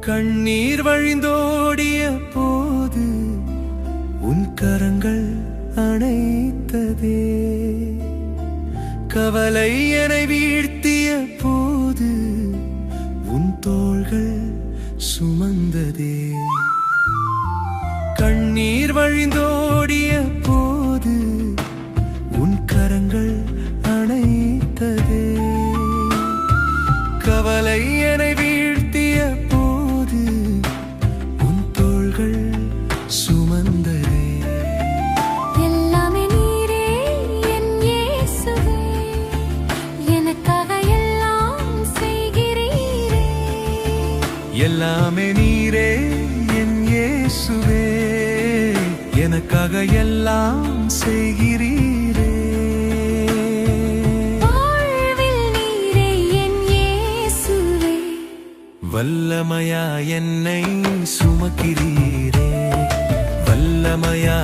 கண்ணீர் வழிந்தோடிய போது உன் கரங்கள் அணைத்ததே. கவலை என்னை வீழ்த்திய போது உன் தோள்கள் சுமந்ததே. கண்ணீர் வழிந்தோடிய போது உன் கரங்கள் அணைத்ததே. கவலை என்னை வீழ்த்திய போது உன் தோள்கள் சுமந்ததே. எல்லாமே நீரே என் இயேசுவே, எனக்காக எல்லாம் செய்கிறீரே. எல்லாமே நீரே என் இயேசுவே, எனக்காக எல்லாம் செய்கிறீரே. வாழ்வில் நீரே என் இயேசுவே, வல்லமையா என்னை சுமக்கிறீரே. வல்லமையா